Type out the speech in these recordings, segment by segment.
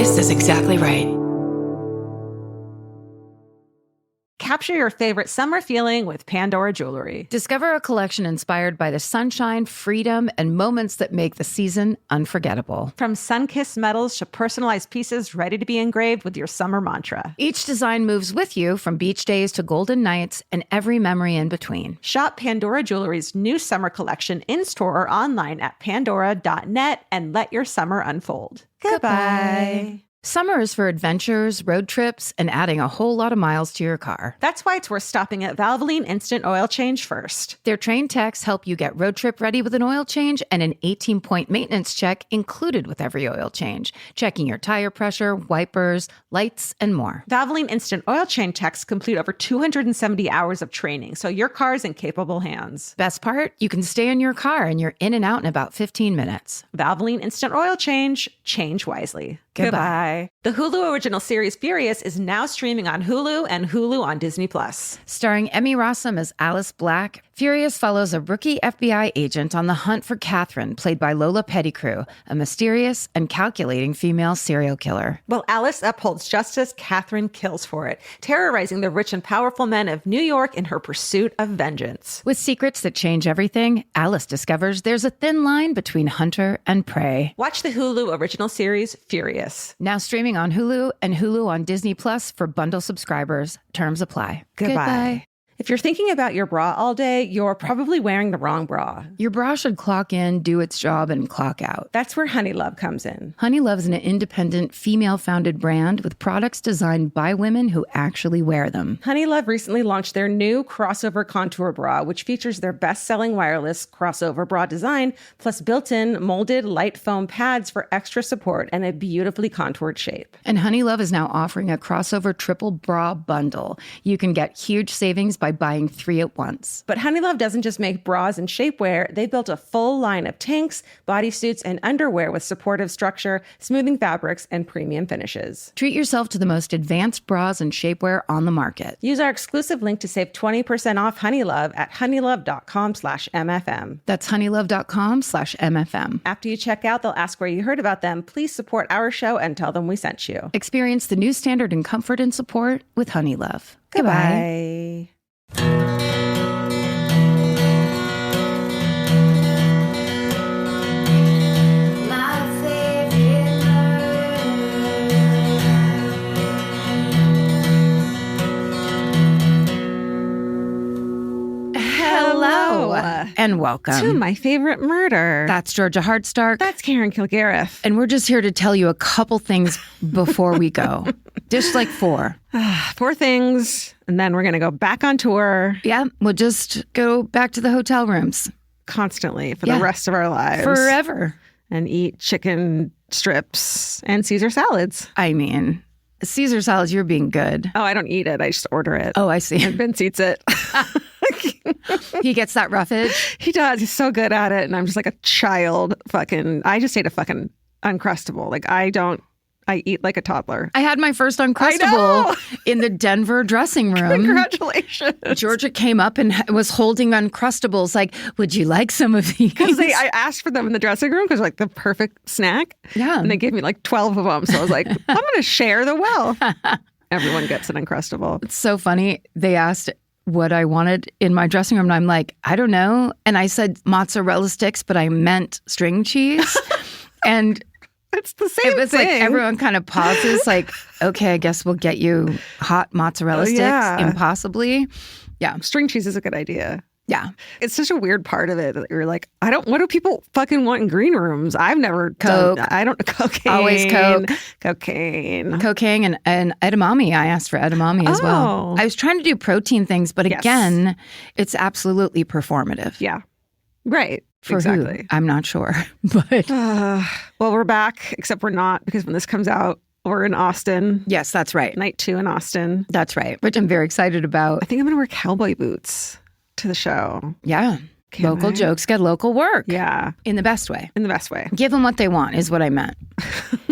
This is exactly right. Capture your favorite summer feeling with Pandora Jewelry. Discover a collection inspired by the sunshine, freedom, and moments that make the season unforgettable. From sun-kissed metals to personalized pieces ready to be engraved with your summer mantra. Each design moves with you from beach days to golden nights and every memory in between. Shop Pandora Jewelry's new summer collection in-store or online at pandora.net and let your summer unfold. Goodbye. Summer is for adventures, road trips, and adding a whole lot of miles to your car. That's why it's worth stopping at Valvoline Instant Oil Change first. Their trained techs help you get road trip ready with an oil change and an 18-point maintenance check included with every oil change, checking your tire pressure, wipers, lights, and more. Valvoline Instant Oil Change techs complete over 270 hours of training, so your car's in capable hands. Best part? You can stay in your car and you're in and out in about 15 minutes. Valvoline Instant Oil Change. Change wisely. Goodbye. The Hulu original series Furious is now streaming on Hulu and Hulu on Disney+. Starring Emmy Rossum as Alice Black, Furious follows a rookie FBI agent on the hunt for Catherine, played by Lola Pettigrew, a mysterious and calculating female serial killer. While Alice upholds justice, Catherine kills for it, terrorizing the rich and powerful men of New York in her pursuit of vengeance. With secrets that change everything, Alice discovers there's a thin line between hunter and prey. Watch the Hulu original series Furious. Now streaming on Hulu and Hulu on Disney Plus for bundle subscribers. Terms apply. Goodbye. If you're thinking about your bra all day, you're probably wearing the wrong bra. Your bra should clock in, do its job, and clock out. That's where Honeylove comes in. Honeylove is an independent, female-founded brand with products designed by women who actually wear them. Honeylove recently launched their new crossover contour bra, which features their best-selling wireless crossover bra design, plus built-in molded light foam pads for extra support and a beautifully contoured shape. And Honeylove is now offering a crossover triple bra bundle. You can get huge savings by buying 3 at once. But Honeylove doesn't just make bras and shapewear. They built a full line of tanks, bodysuits, and underwear with supportive structure, smoothing fabrics, and premium finishes. Treat yourself to the most advanced bras and shapewear on the market. Use our exclusive link to save 20% off Honeylove at honeylove.com/MFM. That's honeylove.com/MFM. After you check out, they'll ask where you heard about them. Please support our show and tell them we sent you. Experience the new standard in comfort and support with Honeylove. Goodbye. Hello and welcome to My Favorite Murder. That's Georgia Hardstark. That's Karen Kilgariff. And we're just here to tell you a couple things before we go. Just like 4. 4 things, and then we're going to go back on tour. Yeah, we'll just go back to the hotel rooms. Constantly for the rest of our lives. Forever. And eat chicken strips and Caesar salads. I mean, Caesar salads, you're being good. Oh, I don't eat it. I just order it. Oh, I see. And Vince eats it. He gets that roughage. He does. He's so good at it. And I'm just like a child I just ate a fucking Uncrustable. Like I eat like a toddler. I had my first Uncrustable in the Denver dressing room. Congratulations. Georgia came up and was holding Uncrustables like, would you like some of these? Because I asked for them in the dressing room because like the perfect snack. Yeah. And they gave me like 12 of them. So I was like, I'm going to share the wealth. Everyone gets an Uncrustable. It's so funny. They asked what I wanted in my dressing room. And I'm like, I don't know. And I said mozzarella sticks, but I meant string cheese. And it's the same thing. It was like everyone kind of pauses like, okay, I guess we'll get you hot mozzarella sticks. Yeah. Impossibly. Yeah. String cheese is a good idea. Yeah. It's such a weird part of it that you're like, what do people fucking want in green rooms? I've never Coke. Cocaine. Always Coke. Cocaine. Cocaine and edamame. I asked for edamame as well. I was trying to do protein things, but again, it's absolutely performative. Yeah. Right. For exactly. Who? I'm not sure. But well, we're back, except we're not, because when this comes out, we're in Austin. Yes, that's right. Night 2 in Austin. That's right. Which I'm very excited about. I think I'm going to wear cowboy boots to the show. Yeah. Local jokes get local work. Yeah. In the best way. In the best way. Give them what they want is what I meant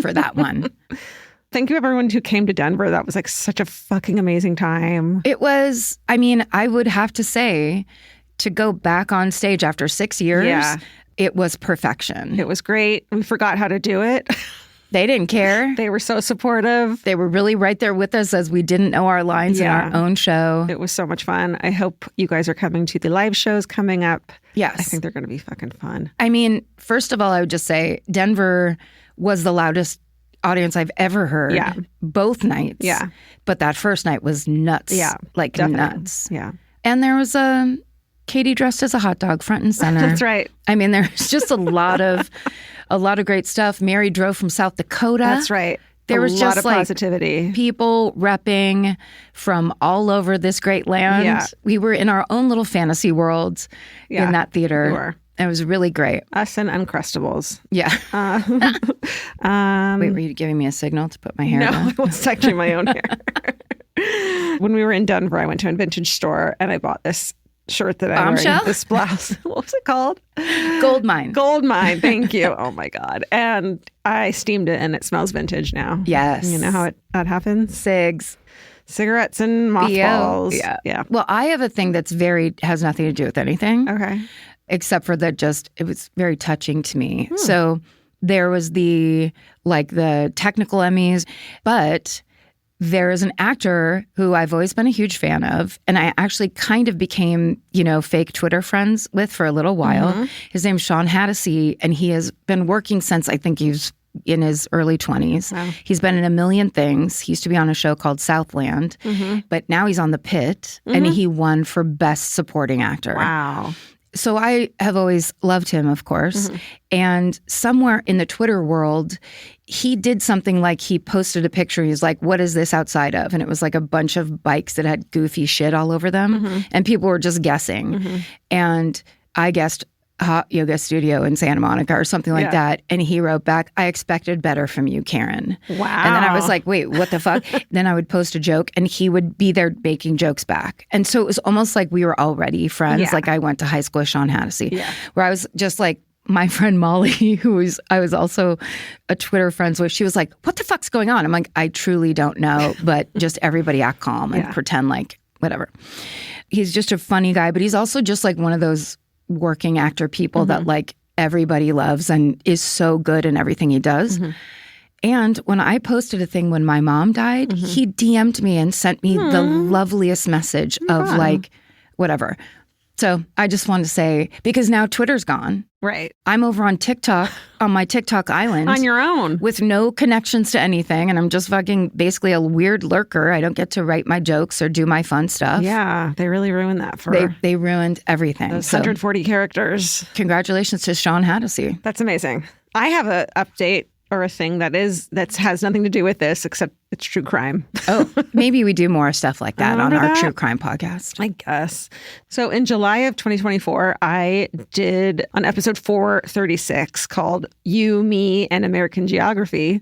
for that one. Thank you, everyone who came to Denver. That was like such a fucking amazing time. It was, I mean, I would have to say, to go back on stage after 6 years, it was perfection. It was great. We forgot how to do it. They didn't care. They were so supportive. They were really right there with us as we didn't know our lines in our own show. It was so much fun. I hope you guys are coming to the live shows coming up. Yes. I think they're going to be fucking fun. I mean, first of all, I would just say Denver was the loudest audience I've ever heard. Yeah. Both nights. Yeah. But that first night was nuts. Yeah. Like Definitely. nuts. Yeah. And there was Katie dressed as a hot dog front and center. That's right. I mean, there's just a lot of great stuff. Mary drove from South Dakota. That's right. There was a lot just of like positivity. People repping from all over this great land. Yeah. We were in our own little fantasy world in that theater. We were. It was really great. Us and Uncrustables. Yeah. Wait, were you giving me a signal to put my hair down? No, it was actually my own hair. When we were in Denver, I went to a vintage store and I bought this shirt that I'm wearing, this blouse. What was it called? Gold Mine. Gold Mine. Thank you. Oh my God. And I steamed it and it smells vintage now. Yes. You know how that happens? Cigarettes and mothballs. Yeah. Well, I have a thing that's has nothing to do with anything. Okay. Except for that it was very touching to me. So there was the technical Emmys, but there is an actor who I've always been a huge fan of, and I actually kind of became, fake Twitter friends with for a little while. Mm-hmm. His name's Sean Hattasy, and he has been working since I think he's in his early 20s. Wow. He's been in a million things. He used to be on a show called Southland, but now he's on The Pit, and he won for Best Supporting Actor. Wow. So I have always loved him, of course. And somewhere in the Twitter world, he did something like he posted a picture. He's like, what is this outside of? And it was like a bunch of bikes that had goofy shit all over them. And people were just guessing. And I guessed hot yoga studio in Santa Monica or something like that. And he wrote back, I expected better from you, Karen. Wow. And then I was like, wait, what the fuck? Then I would post a joke and he would be there making jokes back. And so it was almost like we were already friends. Yeah. Like I went to high school with Sean Hattasy, where I was just like, my friend Molly, I was also a Twitter friends with, she was like, what the fuck's going on? I'm like, I truly don't know, but just everybody act calm and pretend like whatever. He's just a funny guy, but he's also just like one of those working actor people that like everybody loves and is so good in everything he does. And when I posted a thing when my mom died, he DM'd me and sent me the loveliest message of like, whatever. So I just wanted to say, because now Twitter's gone. Right. I'm over on TikTok, on my TikTok island. On your own. With no connections to anything. And I'm just fucking basically a weird lurker. I don't get to write my jokes or do my fun stuff. Yeah. They really ruined that for They ruined everything. Those 140 characters. Congratulations to Sean Hattasy. That's amazing. I have an update or a thing that has nothing to do with this, except it's true crime. Oh, maybe we do more stuff like that on our true crime podcast. I guess. So in July of 2024, I did an episode 436 called You, Me, and American Geography.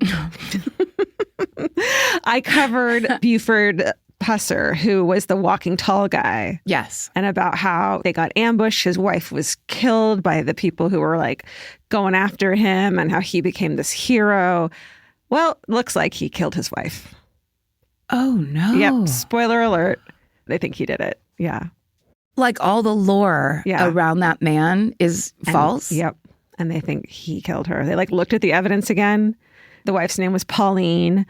I covered Buford Pusser, who was the walking tall guy. Yes. And about how they got ambushed. His wife was killed by the people who were like going after him and how he became this hero. Well, looks like he killed his wife. Oh, no. Yep. Spoiler alert. They think he did it. Yeah. Like all the lore around that man is false? Yep. And they think he killed her. They like looked at the evidence again. The wife's name was Pauline.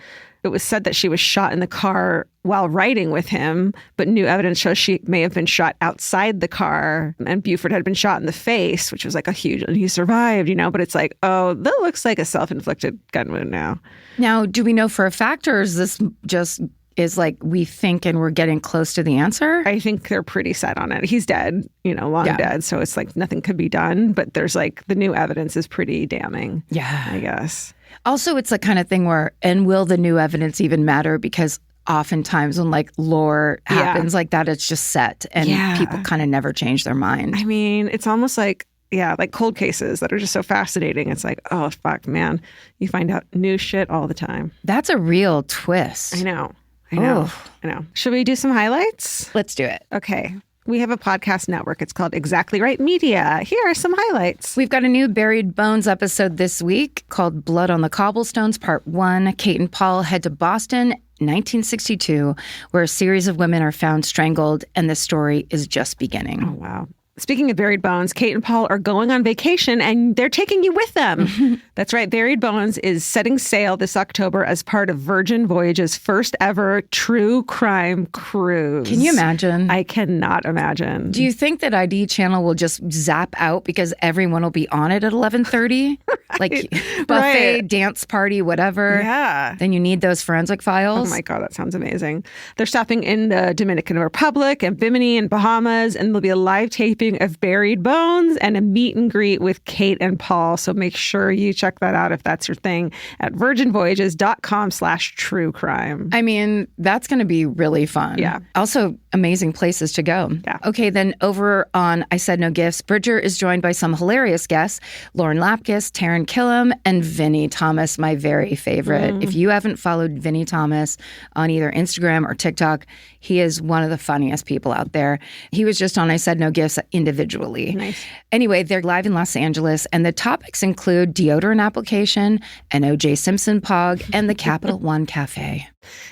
It was said that she was shot in the car while riding with him, but new evidence shows she may have been shot outside the car. And Buford had been shot in the face, which was like a huge, and he survived, but it's like, oh, that looks like a self-inflicted gun wound now. Now, do we know for a fact, or is this just is like we think and we're getting close to the answer? I think they're pretty set on it. He's dead, long dead. So it's like nothing could be done, but there's like the new evidence is pretty damning. Yeah. I guess. Also, it's the kind of thing where, and will the new evidence even matter? Because oftentimes when like lore happens like that, it's just set and people kind of never change their mind. I mean, it's almost like, like cold cases that are just so fascinating. It's like, oh, fuck, man. You find out new shit all the time. That's a real twist. I know. I know. Should we do some highlights? Let's do it. Okay. We have a podcast network. It's called Exactly Right Media. Here are some highlights. We've got a new Buried Bones episode this week called Blood on the Cobblestones, Part 1. Kate and Paul head to Boston, 1962, where a series of women are found strangled, and the story is just beginning. Oh, wow. Speaking of Buried Bones, Kate and Paul are going on vacation and they're taking you with them. That's right. Buried Bones is setting sail this October as part of Virgin Voyage's first ever true crime cruise. Can you imagine? I cannot imagine. Do you think that ID channel will just zap out because everyone will be on it at 11:30? Like buffet, dance party, whatever. Yeah. Then you need those forensic files. Oh my God, that sounds amazing. They're stopping in the Dominican Republic and Bimini and Bahamas, and there'll be a live taping of Buried Bones and a meet and greet with Kate and Paul. So make sure you check that out if that's your thing at virginvoyages.com/truecrime. I mean, that's going to be really fun. Yeah. Also, amazing places to go. Yeah. Okay, then over on I Said No Gifts, Bridger is joined by some hilarious guests, Lauren Lapkus, Taryn Killam, and Vinnie Thomas, my very favorite. If you haven't followed Vinnie Thomas on either Instagram or TikTok, he is one of the funniest people out there. He was just on I Said No Gifts individually. Nice. Anyway, they're live in Los Angeles, and the topics include deodorant application, an O.J. Simpson pog, and the Capital One Cafe.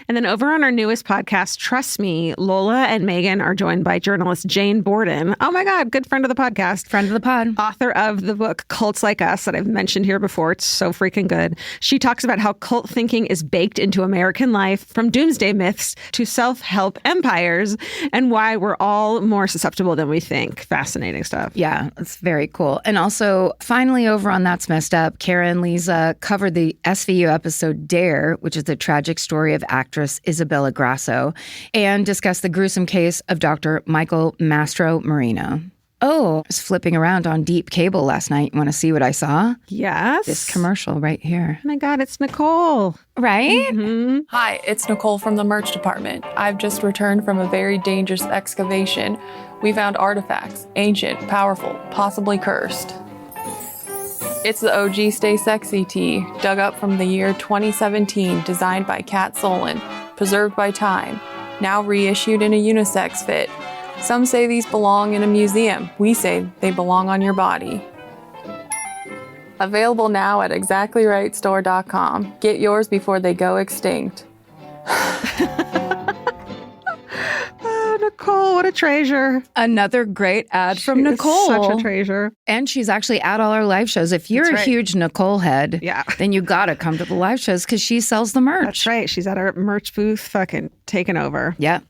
And then over on our newest podcast, Trust Me, Lola and Megan are joined by journalist Jane Borden. Oh my God, good friend of the podcast. Friend of the pod. Author of the book Cults Like Us that I've mentioned here before. It's so freaking good. She talks about how cult thinking is baked into American life, from doomsday myths to self-help empires, and why we're all more susceptible than we think. Fascinating stuff. Yeah, it's very cool. And also, finally, over on That's Messed Up, Kara and Lisa covered the SVU episode Dare, which is the tragic story of actress Isabella Grasso, and discussed the gruesome case of Dr. Michael Mastro Marino. Oh, I was flipping around on deep cable last night. You want to see what I saw? Yes. This commercial right here. Oh my God, it's Nicole. Right? Mm-hmm. Hi, it's Nicole from the merch department. I've just returned from a very dangerous excavation. We found artifacts, ancient, powerful, possibly cursed. It's the OG Stay Sexy tee, dug up from the year 2017, designed by Kat Solon, preserved by time, now reissued in a unisex fit. Some say these belong in a museum. We say they belong on your body. Available now at exactlyrightstore.com. Get yours before they go extinct. Nicole, what a treasure. Another great ad from She is Nicole. Such a treasure. And she's actually at all our live shows. If you're That's a right. huge Nicole head, then you got to come to the live shows because she sells the merch. That's right. She's at our merch booth fucking taking over. Yeah.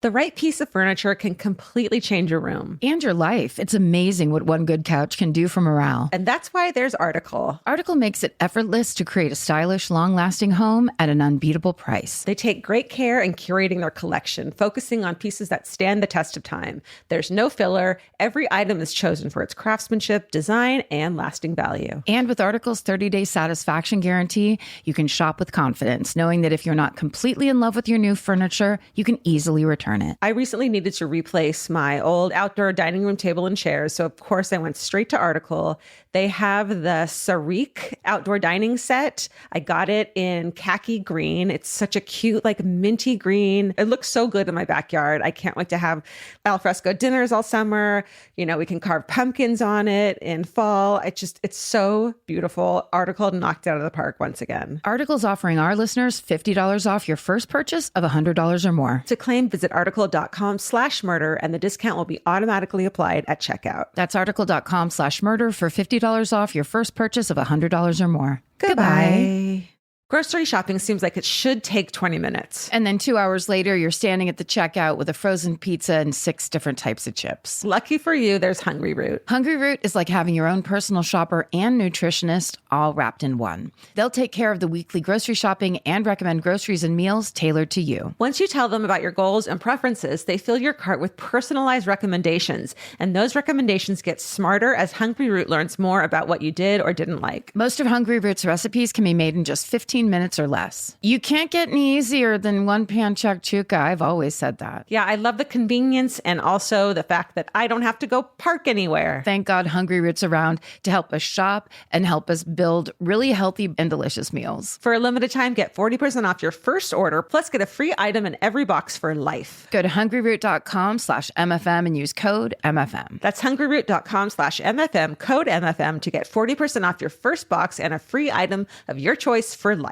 The right piece of furniture can completely change your room. And your life. It's amazing what one good couch can do for morale. And that's why there's Article. Article makes it effortless to create a stylish, long-lasting home at an unbeatable price. They take great care in curating their collection, focusing on pieces that stand the test of time. There's no filler. Every item is chosen for its craftsmanship, design, and lasting value. And with Article's 30-day satisfaction guarantee, you can shop with confidence, knowing that if you're not completely in love with your new furniture, you can easily return it. I recently needed to replace my old outdoor dining room table and chairs, so of course I went straight to Article. They have the Sarik outdoor dining set. I got it in khaki green. It's such a cute, like minty green. It looks so good in my backyard. I can't wait to have alfresco dinners all summer. You know, we can carve pumpkins on it in fall. It's so beautiful. Article knocked it out of the park once again. Article's offering our listeners $50 off your first purchase of $100 or more. To claim, visit article.com/murder, and the discount will be automatically applied at checkout. That's article.com/murder for $50 off your first purchase of $100 or more. Goodbye. Grocery shopping seems like it should take 20 minutes. And then 2 hours later, you're standing at the checkout with a frozen pizza and 6 different types of chips. Lucky for you, there's Hungry Root. Hungry Root is like having your own personal shopper and nutritionist all wrapped in one. They'll take care of the weekly grocery shopping and recommend groceries and meals tailored to you. Once you tell them about your goals and preferences, they fill your cart with personalized recommendations. And those recommendations get smarter as Hungry Root learns more about what you did or didn't like. Most of Hungry Root's recipes can be made in just 15 minutes or less. You can't get any easier than one pan shakshuka. I've always said that. Yeah, I love the convenience and also the fact that I don't have to go park anywhere. Thank God Hungry Root's around to help us shop and help us build really healthy and delicious meals. For a limited time, get 40% off your first order, plus get a free item in every box for life. Go to hungryroot.com/MFM and use code MFM. That's hungryroot.com/MFM, code MFM to get 40% off your first box and a free item of your choice for life.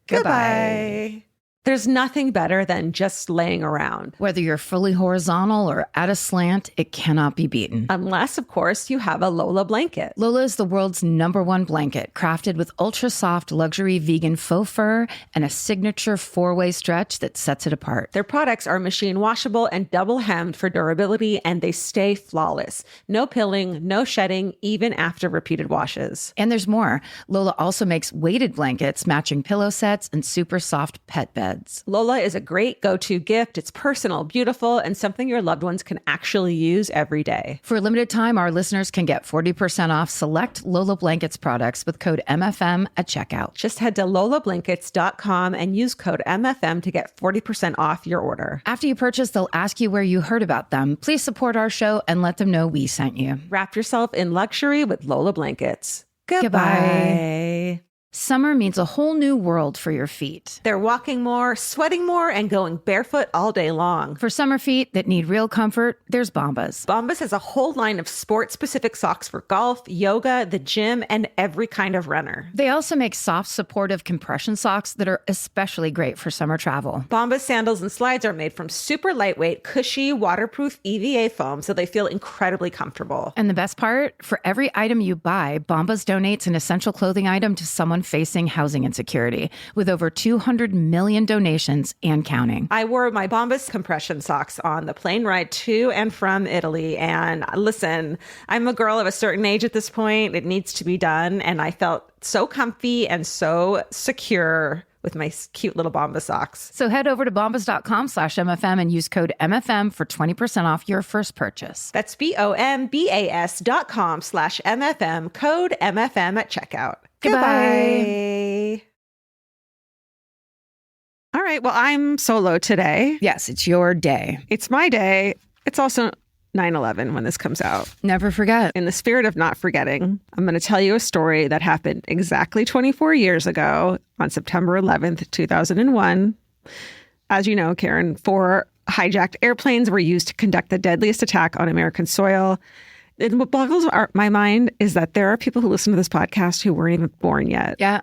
Goodbye. There's nothing better than just laying around. Whether you're fully horizontal or at a slant, it cannot be beaten. Unless, of course, you have a Lola blanket. Lola is the world's #1 blanket, crafted with ultra-soft luxury vegan faux fur and a signature 4-way stretch that sets it apart. Their products are machine washable and double hemmed for durability, and they stay flawless. No pilling, no shedding, even after repeated washes. And there's more. Lola also makes weighted blankets, matching pillow sets, and super soft pet beds. Lola is a great go-to gift. It's personal, beautiful, and something your loved ones can actually use every day. For a limited time, our listeners can get 40% off select Lola Blankets products with code MFM at checkout. Just head to lolablankets.com and use code MFM to get 40% off your order. After you purchase, they'll ask you where you heard about them. Please support our show and let them know we sent you. Wrap yourself in luxury with Lola Blankets. Goodbye. Summer means a whole new world for your feet. They're walking more, sweating more, and going barefoot all day long. For summer feet that need real comfort, there's Bombas. Bombas has a whole line of sport-specific socks for golf, yoga, the gym, and every kind of runner. They also make soft, supportive compression socks that are especially great for summer travel. Bombas sandals and slides are made from super lightweight, cushy, waterproof EVA foam, so they feel incredibly comfortable. And the best part? For every item you buy, Bombas donates an essential clothing item to someone facing housing insecurity, with over 200 million donations and counting. I wore my Bombas compression socks on the plane ride to and from Italy. And listen, I'm a girl of a certain age at this point. It needs to be done. And I felt so comfy and so secure with my cute little Bombas socks. So head over to bombas.com/MFM and use code MFM for 20% off your first purchase. That's BOMBAS.com/MFM, code MFM at checkout. Goodbye. All right. Well, I'm solo today. Yes, it's your day. It's my day. It's also 9/11 when this comes out. Never forget. In the spirit of not forgetting, I'm going to tell you a story that happened exactly 24 years ago on September 11th, 2001. As you know, Karen, 4 hijacked airplanes were used to conduct the deadliest attack on American soil. And what boggles my mind is that there are people who listen to this podcast who weren't even born yet. Yeah.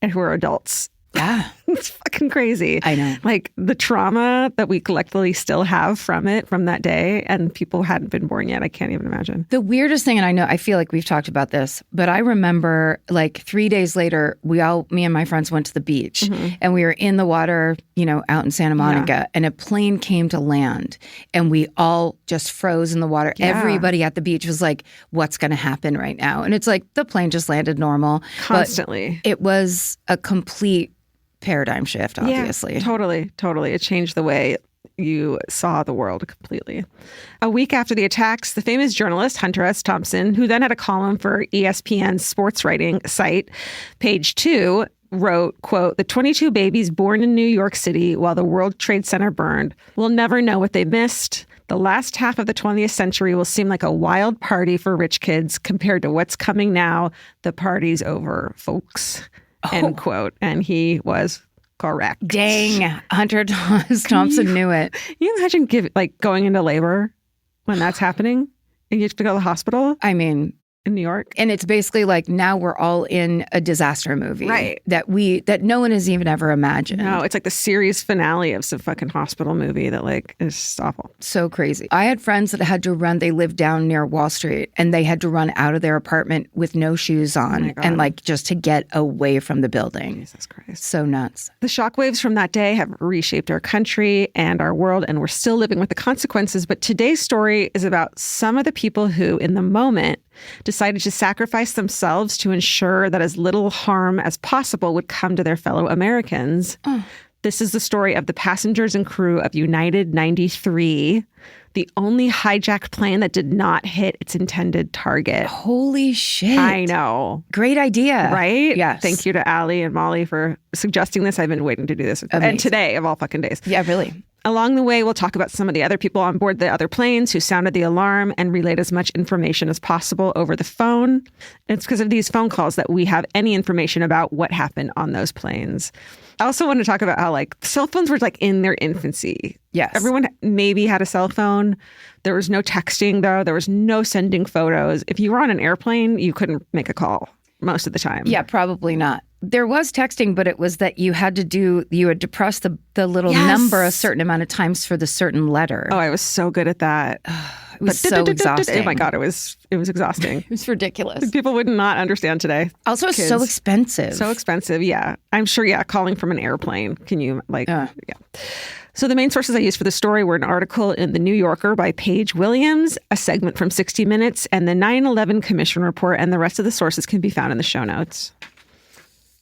And who are adults. Yeah. It's fucking crazy. I know. Like the trauma that we collectively still have from that day, and people hadn't been born yet. I can't even imagine. The weirdest thing, and I feel like we've talked about this, but I remember like 3 days later, me and my friends went to the beach and we were in the water, out in Santa Monica, and a plane came to land and we all just froze in the water. Yeah. Everybody at the beach was like, what's going to happen right now? And it's like, the plane just landed normal. Constantly. But it was a complete paradigm shift, obviously. Yeah, totally. It changed the way you saw the world completely. A week after the attacks, the famous journalist Hunter S. Thompson, who then had a column for ESPN's sports writing site, Page 2, wrote, quote, "The 22 babies born in New York City while the World Trade Center burned will never know what they missed. The last half of the 20th century will seem like a wild party for rich kids compared to what's coming now. The party's over, folks." End quote. And he was correct. Dang. Hunter S. Thompson knew it. You imagine going into labor when that's happening and you have to go to the hospital? I mean, in New York. And it's basically like now we're all in a disaster movie. Right. That no one has even ever imagined. No, it's like the series finale of some fucking hospital movie that is just awful. So crazy. I had friends that had to run, they lived down near Wall Street, and they had to run out of their apartment with no shoes on and just to get away from the building. Jesus Christ. So nuts. The shockwaves from that day have reshaped our country and our world, and we're still living with the consequences. But today's story is about some of the people who, in the moment, decided to sacrifice themselves to ensure that as little harm as possible would come to their fellow Americans. This is the story of the passengers and crew of United 93, the only hijacked plane that did not hit its intended target. Holy shit. I know. Great idea. Right? Yes. Thank you to Allie and Molly for suggesting this. I've been waiting to do this. Amazing. And today, of all fucking days. Yeah, really. Along the way, we'll talk about some of the other people on board the other planes who sounded the alarm and relayed as much information as possible over the phone. It's because of these phone calls that we have any information about what happened on those planes. I also want to talk about how cell phones were in their infancy. Yes. Everyone maybe had a cell phone. There was no texting, though. There was no sending photos. If you were on an airplane, you couldn't make a call most of the time. Yeah, probably not. There was texting, but it was that you had to press the little number a certain amount of times for the certain letter. Oh, I was so good at that. It was so exhausting. Oh my God, it was exhausting. It was ridiculous. People would not understand today. Also, it's so expensive. So expensive, yeah. I'm sure, calling from an airplane. Can you, yeah. So the main sources I used for the story were an article in The New Yorker by Paige Williams, a segment from 60 Minutes, and the 9/11 Commission report, and the rest of the sources can be found in the show notes.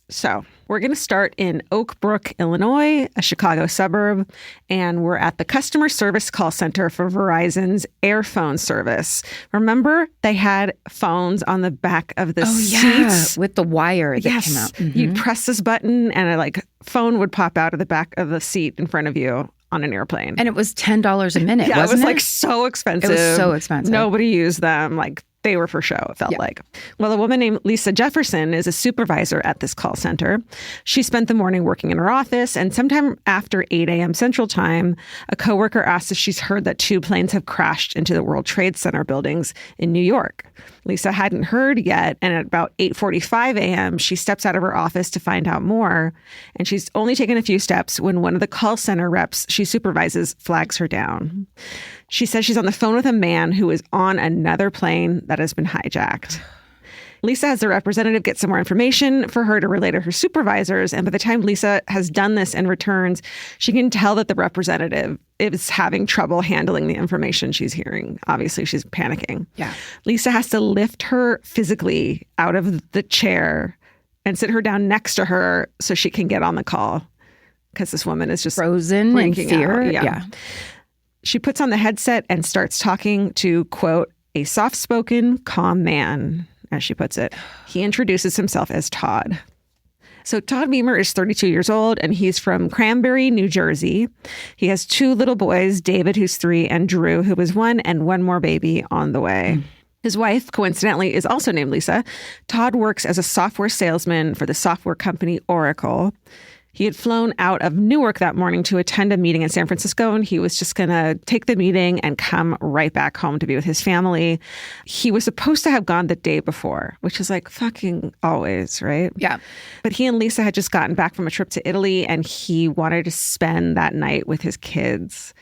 So we're going to start in Oak Brook, Illinois, a Chicago suburb, and we're at the customer service call center for Verizon's Air phone service. Remember, they had phones on the back of the seats? With the wire that came out. Mm-hmm. You'd press this button and a phone would pop out of the back of the seat in front of you on an airplane. And it was $10 a minute, wasn't it? It was so expensive. It was so expensive. Nobody used them. They were for show, it felt like. Well, a woman named Lisa Jefferson is a supervisor at this call center. She spent the morning working in her office, and sometime after 8 a.m. Central Time, a coworker asked if she's heard that 2 planes have crashed into the World Trade Center buildings in New York. Lisa hadn't heard yet, and at about 8:45 a.m., she steps out of her office to find out more, and she's only taken a few steps when one of the call center reps she supervises flags her down. She says she's on the phone with a man who is on another plane that has been hijacked. Lisa has the representative get some more information for her to relay to her supervisors, and by the time Lisa has done this and returns, she can tell that the representative is having trouble handling the information she's hearing. Obviously, she's panicking. Yeah. Lisa has to lift her physically out of the chair and sit her down next to her so she can get on the call, because this woman is just frozen in fear. Yeah. She puts on the headset and starts talking to, quote, a soft-spoken, calm man, as she puts it. He introduces himself as Todd. So Todd Beamer is 32 years old, and he's from Cranberry, New Jersey. He has 2 little boys, David, who's 3, and Drew, who is 1, and 1 more baby on the way. His wife, coincidentally, is also named Lisa. Todd works as a software salesman for the software company Oracle. He had flown out of Newark that morning to attend a meeting in San Francisco, and he was just going to take the meeting and come right back home to be with his family. He was supposed to have gone the day before, which is fucking always, right? Yeah. But he and Lisa had just gotten back from a trip to Italy, and he wanted to spend that night with his kids.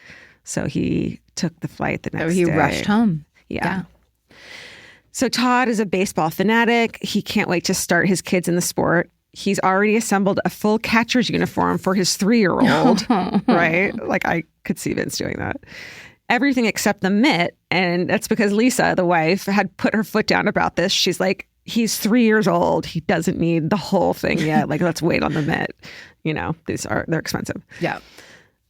So he took the flight the next day. So he rushed home. Yeah. So Todd is a baseball fanatic. He can't wait to start his kids in the sport. He's already assembled a full catcher's uniform for his 3-year-old, right? I could see Vince doing that. Everything except the mitt. And that's because Lisa, the wife, had put her foot down about this. She's like, he's 3 years old. He doesn't need the whole thing yet. Let's wait on the mitt. They're expensive. Yeah.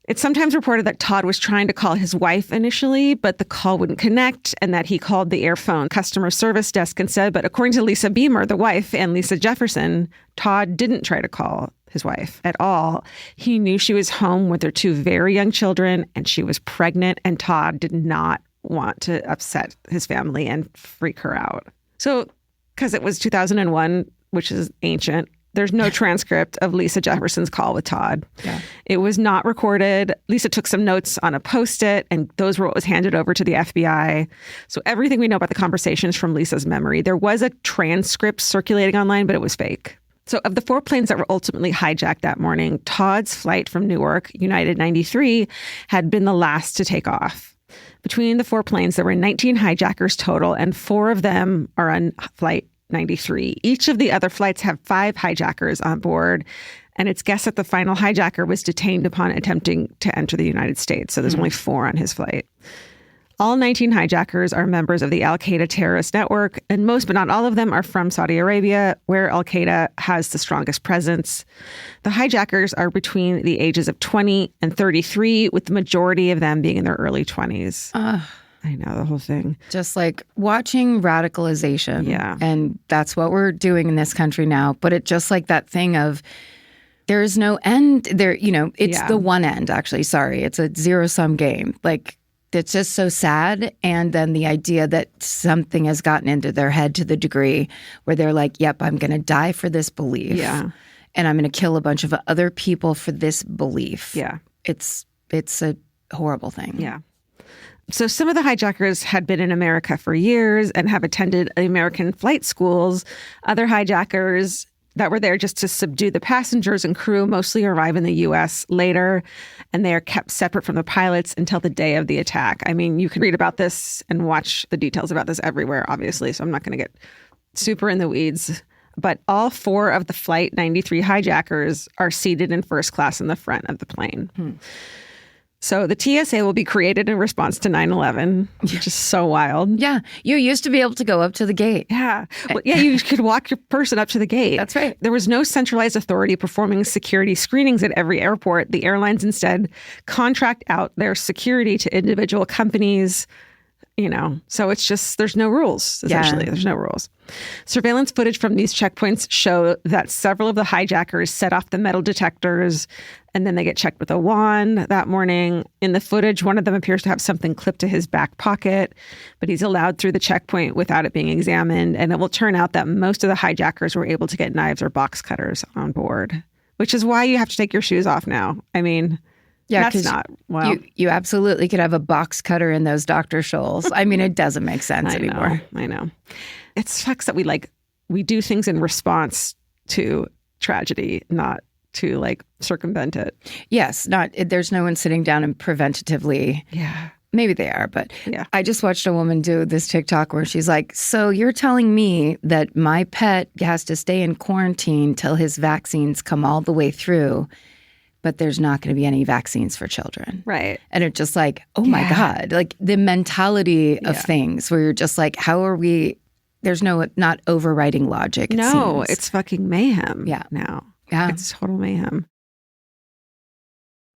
It's sometimes reported that Todd was trying to call his wife initially, but the call wouldn't connect, and that he called the Airphone customer service desk instead. But according to Lisa Beamer, the wife, and Lisa Jefferson, Todd didn't try to call his wife at all. He knew she was home with their 2 very young children, and she was pregnant, and Todd did not want to upset his family and freak her out. So, because it was 2001, which is ancient, there's no transcript of Lisa Jefferson's call with Todd. Yeah. It was not recorded. Lisa took some notes on a Post-it, and those were what was handed over to the FBI. So everything we know about the conversation is from Lisa's memory. There was a transcript circulating online, but it was fake. So of the 4 planes that were ultimately hijacked that morning, Todd's flight from Newark, United 93, had been the last to take off. Between the 4 planes, there were 19 hijackers total, and 4 of them are on flight 93. Each of the other flights have 5 hijackers on board, and it's guessed that the final hijacker was detained upon attempting to enter the United States. So there's only 4 on his flight. All 19 hijackers are members of the Al-Qaeda terrorist network, and most but not all of them are from Saudi Arabia, where Al-Qaeda has the strongest presence. The hijackers are between the ages of 20 and 33, with the majority of them being in their early 20s. I know, the whole thing. Just watching radicalization. Yeah. And that's what we're doing in this country now. But it just that thing of there's no end there. It's the one end, actually. Sorry. It's a 0-sum game. It's just so sad. And then the idea that something has gotten into their head to the degree where they're like, yep, I'm going to die for this belief. Yeah. And I'm going to kill a bunch of other people for this belief. Yeah. It's a horrible thing. Yeah. So some of the hijackers had been in America for years and have attended American flight schools. Other hijackers that were there just to subdue the passengers and crew mostly arrive in the U.S. later, and they are kept separate from the pilots until the day of the attack. I mean, you can read about this and watch the details about this everywhere, obviously, so I'm not going to get super in the weeds. But all 4 of the Flight 93 hijackers are seated in first class in the front of the plane. So the TSA will be created in response to 9/11, which is so wild. Yeah. You used to be able to go up to the gate. Yeah. Well, yeah, you could walk your person up to the gate. That's right. There was no centralized authority performing security screenings at every airport. The airlines instead contract out their security to individual companies. So it's just, there's no rules, essentially. There's no rules. Surveillance footage from these checkpoints show that several of the hijackers set off the metal detectors, and then they get checked with a wand that morning. In the footage, one of them appears to have something clipped to his back pocket, but he's allowed through the checkpoint without it being examined. And it will turn out that most of the hijackers were able to get knives or box cutters on board, which is why you have to take your shoes off now. I mean... Yeah, that's not well. You absolutely could have a box cutter in those Dr. Scholl's. I mean, it doesn't make sense anymore. I know. It sucks that we do things in response to tragedy, not to circumvent it. Yes, there's no one sitting down and preventatively. Yeah. Maybe they are, but yeah. I just watched a woman do this TikTok where she's like, so you're telling me that my pet has to stay in quarantine till his vaccines come all the way through, but there's not going to be any vaccines for children. Right. And it's just like, oh my God, the mentality of things where you're just like, how are we, there's not overriding logic. No, it's fucking mayhem. Yeah. Now. Yeah. It's total mayhem.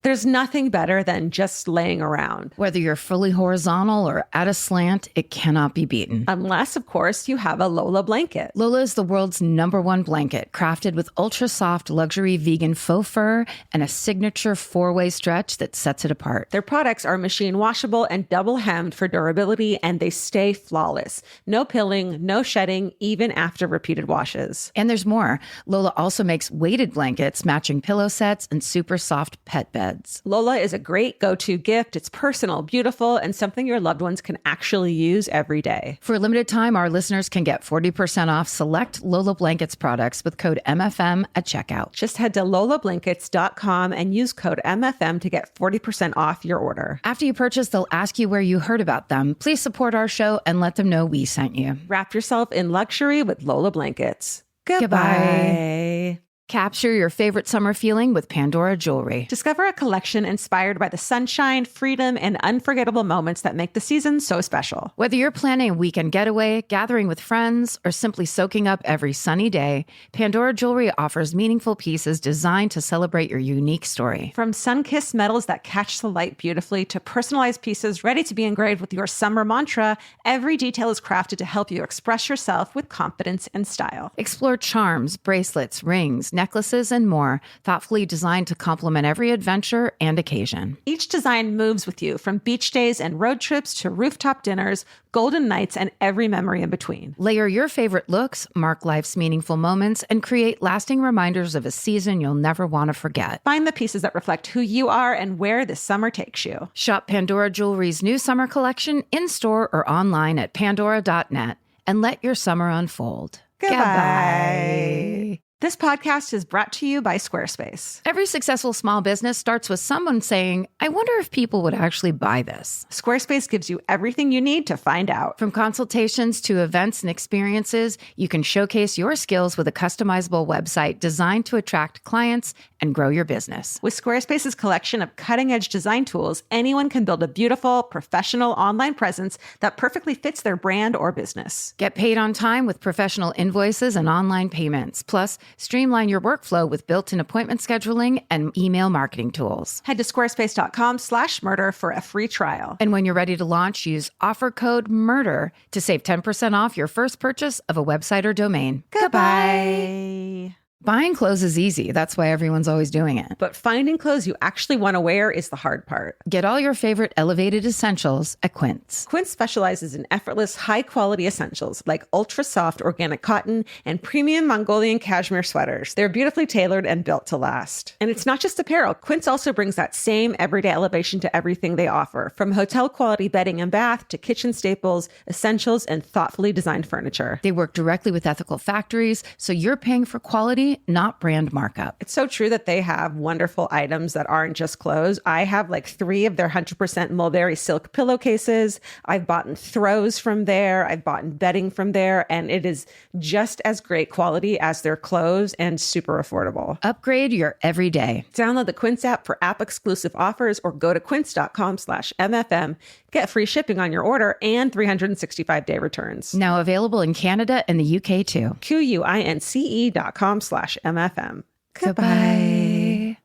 There's nothing better than just laying around. Whether you're fully horizontal or at a slant, it cannot be beaten. Unless, of course, you have a Lola blanket. Lola is the world's #1 blanket, crafted with ultra-soft luxury vegan faux fur and a signature 4-way stretch that sets it apart. Their products are machine washable and double hemmed for durability, and they stay flawless. No pilling, no shedding, even after repeated washes. And there's more. Lola also makes weighted blankets, matching pillow sets, and super soft pet beds. Lola is a great go-to gift. It's personal, beautiful, and something your loved ones can actually use every day. For a limited time, our listeners can get 40% off select Lola Blankets products with code MFM at checkout. Just head to lolablankets.com and use code MFM to get 40% off your order. After you purchase, they'll ask you where you heard about them. Please support our show and let them know we sent you. Wrap yourself in luxury with Lola Blankets. Goodbye. Capture your favorite summer feeling with Pandora Jewelry. Discover a collection inspired by the sunshine, freedom, and unforgettable moments that make the season so special. Whether you're planning a weekend getaway, gathering with friends, or simply soaking up every sunny day, Pandora Jewelry offers meaningful pieces designed to celebrate your unique story. From sun-kissed metals that catch the light beautifully to personalized pieces ready to be engraved with your summer mantra, every detail is crafted to help you express yourself with confidence and style. Explore charms, bracelets, rings, necklaces, and more, thoughtfully designed to complement every adventure and occasion. Each design moves with you, from beach days and road trips to rooftop dinners, golden nights, and every memory in between. Layer your favorite looks, mark life's meaningful moments, and create lasting reminders of a season you'll never want to forget. Find the pieces that reflect who you are and where this summer takes you. Shop Pandora Jewelry's new summer collection in-store or online at pandora.net and let your summer unfold. Goodbye. This podcast is brought to you by Squarespace. Every successful small business starts with someone saying, I wonder if people would actually buy this. Squarespace gives you everything you need to find out. From consultations to events and experiences, you can showcase your skills with a customizable website designed to attract clients and grow your business. With Squarespace's collection of cutting-edge design tools, anyone can build a beautiful, professional online presence that perfectly fits their brand or business. Get paid on time with professional invoices and online payments. Plus, streamline your workflow with built-in appointment scheduling and email marketing tools. Head to squarespace.com/murder for a free trial. And when you're ready to launch, use offer code MURDER to save 10% off your first purchase of a website or domain. Goodbye. Buying clothes is easy. That's why everyone's always doing it. But finding clothes you actually want to wear is the hard part. Get all your favorite elevated essentials at Quince. Quince specializes in effortless, high-quality essentials like ultra-soft organic cotton and premium Mongolian cashmere sweaters. They're beautifully tailored and built to last. And it's not just apparel. Quince also brings that same everyday elevation to everything they offer, from hotel-quality bedding and bath to kitchen staples, essentials, and thoughtfully designed furniture. They work directly with ethical factories, so you're paying for quality family, not brand markup. It's so true that they have wonderful items that aren't just clothes. I have like 3 of their 100% mulberry silk pillowcases. I've bought throws from there. I've bought bedding from there. And it is just as great quality as their clothes and super affordable. Upgrade your everyday. Download the Quince app for app-exclusive offers or go to quince.com/MFM. Get free shipping on your order and 365-day returns. Now available in Canada and the UK too. QUINCE.com/MFM. Goodbye.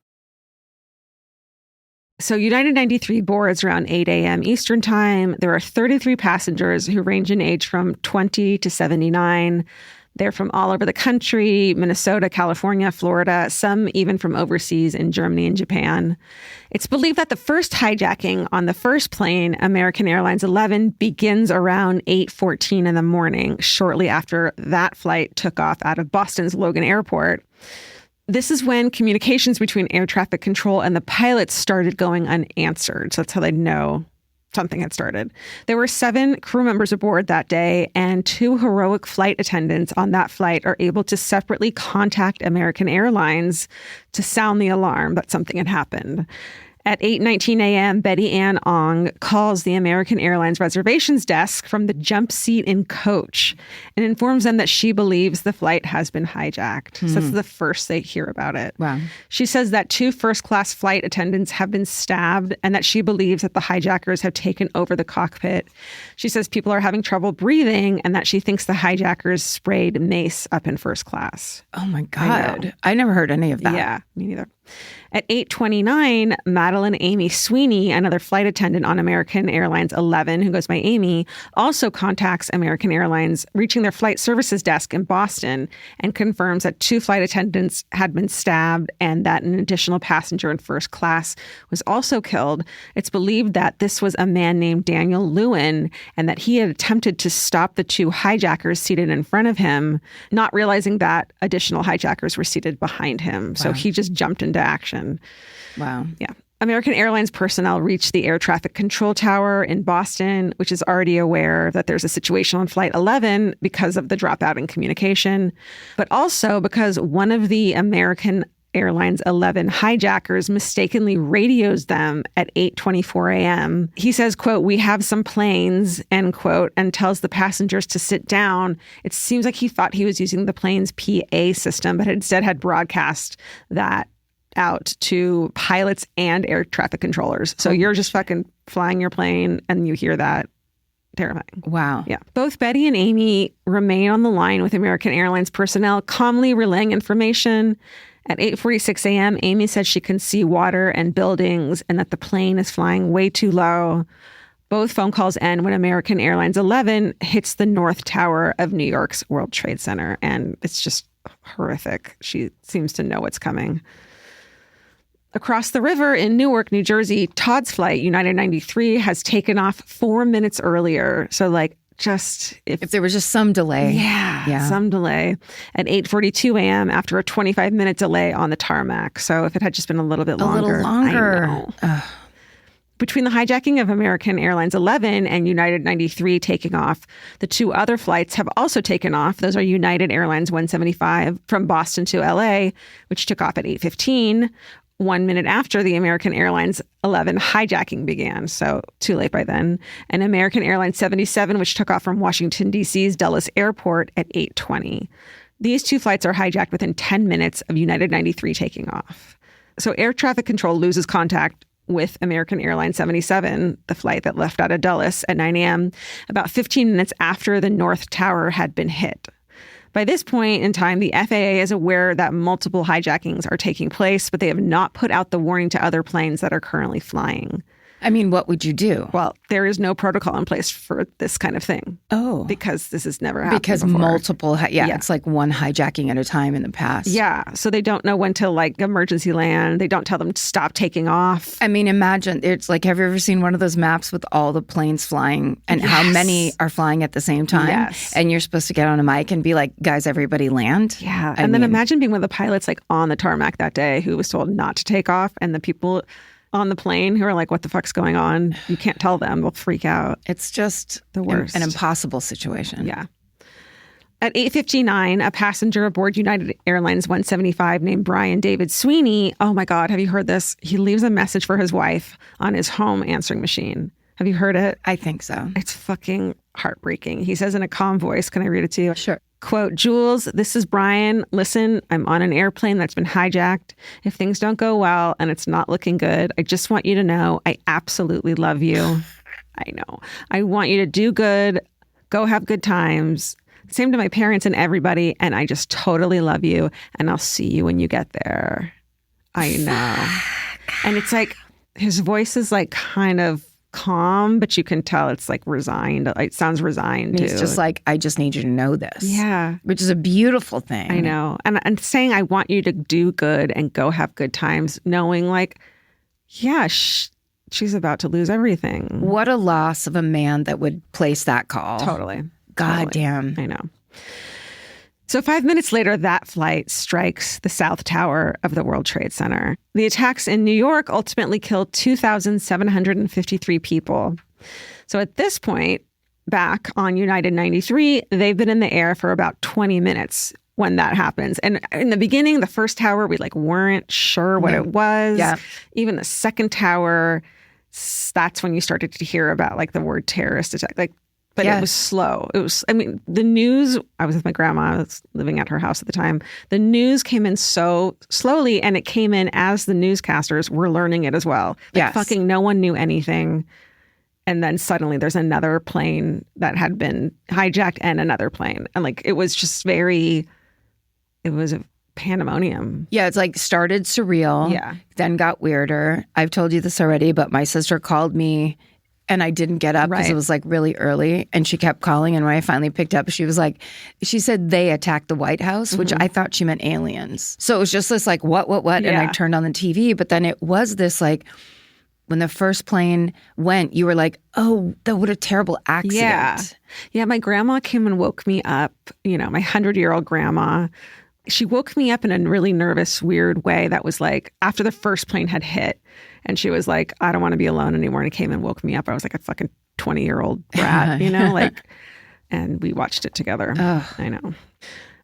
So United 93 boards around 8 a.m. Eastern time. There are 33 passengers who range in age from 20 to 79. They're from all over the country, Minnesota, California, Florida, some even from overseas in Germany and Japan. It's believed that the first hijacking on the first plane, American Airlines 11, begins around 8:14 in the morning, shortly after that flight took off out of Boston's Logan Airport. This is when communications between air traffic control and the pilots started going unanswered. So that's how they know something had started. There were 7 crew members aboard that day, and 2 heroic flight attendants on that flight are able to separately contact American Airlines to sound the alarm that something had happened. At 8:19 a.m., Betty Ann Ong calls the American Airlines reservations desk from the jump seat in coach and informs them that she believes the flight has been hijacked. So that's the first they hear about it. Wow. She says that 2 first-class flight attendants have been stabbed and that she believes that the hijackers have taken over the cockpit. She says people are having trouble breathing and that she thinks the hijackers sprayed mace up in first class. Oh my God. I never heard any of that. Yeah, me neither. At 8:29, Madeline Amy Sweeney, another flight attendant on American Airlines 11, who goes by Amy, also contacts American Airlines, reaching their flight services desk in Boston, and confirms that 2 flight attendants had been stabbed and that an additional passenger in first class was also killed. It's believed that this was a man named Daniel Lewin and that he had attempted to stop the 2 hijackers seated in front of him, not realizing that additional hijackers were seated behind him. So he just jumped into action. Wow. Yeah. American Airlines personnel reached the air traffic control tower in Boston, which is already aware that there's a situation on Flight 11 because of the dropout in communication, but also because one of the American Airlines 11 hijackers mistakenly radios them at 8:24 a.m. He says, quote, "We have some planes," end quote, and tells the passengers to sit down. It seems like he thought he was using the plane's PA system, but instead had broadcast that out to pilots and air traffic controllers. So you're just fucking flying your plane and you hear that. Terrifying. Wow. Yeah. Both Betty and Amy remain on the line with American Airlines personnel, calmly relaying information. At 8:46 a.m., Amy says she can see water and buildings and that the plane is flying way too low. Both phone calls end when American Airlines 11 hits the North Tower of New York's World Trade Center. And it's just horrific. She seems to know what's coming. Across the river in Newark, New Jersey, Todd's flight, United 93, has taken off 4 minutes earlier. So like just if there was just some delay. Yeah, some delay. At 8:42 a.m. after a 25-minute delay on the tarmac. So if it had just been a little bit longer. I know. Between the hijacking of American Airlines 11 and United 93 taking off, the 2 other flights have also taken off. Those are United Airlines 175 from Boston to LA, which took off at 8:15. 1 minute after the American Airlines 11 hijacking began, so too late by then, and American Airlines 77, which took off from Washington, D.C.'s Dulles Airport at 8:20. These 2 flights are hijacked within 10 minutes of United 93 taking off. So air traffic control loses contact with American Airlines 77, the flight that left out of Dulles at 9 a.m., about 15 minutes after the North Tower had been hit. By this point in time, the FAA is aware that multiple hijackings are taking place, but they have not put out the warning to other planes that are currently flying. I mean, what would you do? Well, there is no protocol in place for this kind of thing. Oh. Because this has never happened Because before. multiple, it's like one hijacking at a time in the past. Yeah. So they don't know when to like emergency land. They don't tell them to stop taking off. I mean, imagine, it's like, have you ever seen one of those maps with all the planes flying and how many are flying at the same time? Yes. And you're supposed to get on a mic and be like, guys, everybody land? Yeah. And then imagine being one of the pilots like on the tarmac that day who was told not to take off, and the people on the plane who are like, what the fuck's going on? You can't tell them. They'll freak out. It's just the worst. An impossible situation. Yeah. At 8:59, a passenger aboard United Airlines 175 named Brian David Sweeney, oh my God, have you heard this? He leaves a message for his wife on his home answering machine. Have you heard it? I think so. It's fucking heartbreaking. He says in a calm voice, can I read it to you? Sure. Quote, Jules, this is Brian. Listen, I'm on an airplane that's been hijacked. If things don't go well and it's not looking good, I just want you to know I absolutely love you. I know. I want you to do good, go have good times. Same to my parents and everybody. And I just totally love you. And I'll see you when you get there. I know. And it's like, his voice is like kind of calm, but you can tell it's like resigned. It sounds resigned too. He's just like, I just need you to know this. Yeah. Which is a beautiful thing. I know. And saying, I want you to do good and go have good times, knowing like, yeah, she's about to lose everything. What a loss of a man that would place that call. Totally. God damn. I know. So 5 minutes later, that flight strikes the South Tower of the World Trade Center. The attacks in New York ultimately killed 2,753 people. So at this point, back on United 93, they've been in the air for about 20 minutes when that happens. And in the beginning, the first tower, we like weren't sure what it was. Yeah. Even the second tower, that's when you started to hear about like the word terrorist attack. Like, but it was slow. It was, I mean, the news, I was with my grandma, I was living at her house at the time. The news came in so slowly, and it came in as the newscasters were learning it as well. Like fucking no one knew anything. And then suddenly there's another plane that had been hijacked and another plane. And like, it was just it was a pandemonium. Yeah, it's like started surreal. Yeah. Then got weirder. I've told you this already, but my sister called me and I didn't get up because it was like really early, and she kept calling. And when I finally picked up, she said they attacked the White House, which I thought she meant aliens. So it was just this like, what? Yeah. And I turned on the TV, but then it was this like, when the first plane went, you were like, oh, what a terrible accident. Yeah, my grandma came and woke me up, you know, my 100-year-old grandma. She woke me up in a really nervous, weird way that was like after the first plane had hit. And she was like, I don't want to be alone anymore. And came and woke me up. I was like a fucking 20-year-old brat, you know, like, and we watched it together. I know.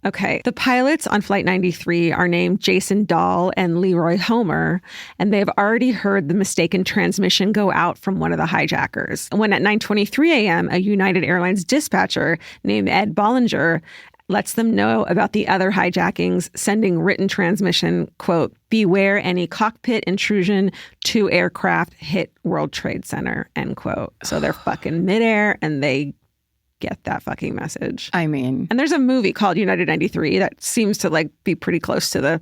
Okay. The pilots on Flight 93 are named Jason Dahl and Leroy Homer, and they've already heard the mistaken transmission go out from one of the hijackers. When at 9:23 a.m., a United Airlines dispatcher named Ed Bollinger lets them know about the other hijackings, sending written transmission, quote, beware any cockpit intrusion, 2 aircraft hit World Trade Center, end quote. So they're fucking midair and they get that fucking message. I mean. And there's a movie called United 93 that seems to like be pretty close to the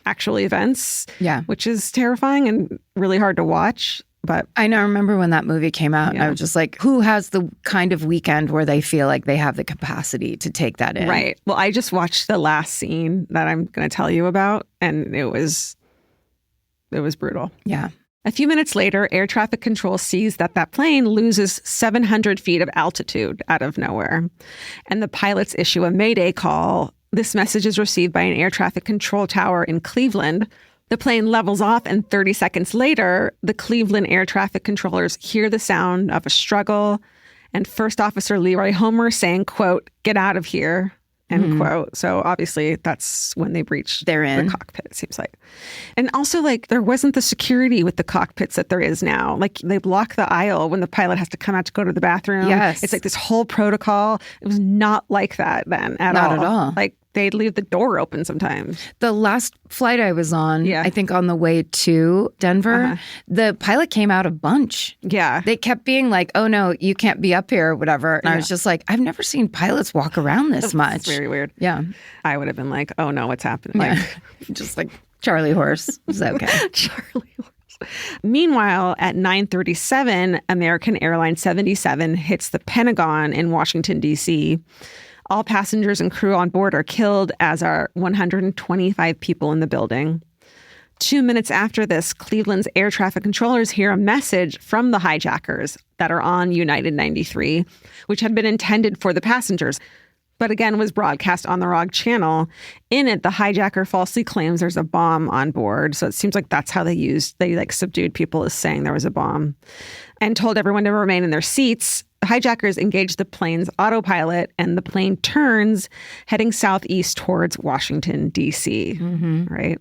actual events. Yeah. Which is terrifying and really hard to watch. But I know, I remember when that movie came out, and I was just like, who has the kind of weekend where they feel like they have the capacity to take that in? Right. Well, I just watched the last scene that I'm going to tell you about, and it was brutal. Yeah. A few minutes later, air traffic control sees that plane loses 700 feet of altitude out of nowhere. And the pilots issue a mayday call. This message is received by an air traffic control tower in Cleveland. The plane levels off, and 30 seconds later, the Cleveland air traffic controllers hear the sound of a struggle, and First Officer Leroy Homer saying, quote, get out of here, end quote. So obviously that's when they breach the cockpit, it seems like. And also, like, there wasn't the security with the cockpits that there is now. Like, they block the aisle when the pilot has to come out to go to the bathroom. Yes. It's like this whole protocol. It was not like that then at all. Not at all. Like, they'd leave the door open sometimes. The last flight I was on, I think on the way to Denver, the pilot came out a bunch. Yeah. They kept being like, oh no, you can't be up here or whatever. And I was just like, I've never seen pilots walk around this much. It's very weird. Yeah. I would have been like, oh no, what's happening? Like, just like Charlie Horse. Is that okay? Charlie Horse. Meanwhile, at 9:37, American Airlines 77 hits the Pentagon in Washington, D.C. All passengers and crew on board are killed, as are 125 people in the building. 2 minutes after this, Cleveland's air traffic controllers hear a message from the hijackers that are on United 93, which had been intended for the passengers. but again was broadcast on the wrong channel. In it, the hijacker falsely claims there's a bomb on board. So it seems like that's how they subdued people, as saying there was a bomb, and told everyone to remain in their seats. The hijackers engaged the plane's autopilot, and the plane turns, heading southeast towards Washington, D.C., right?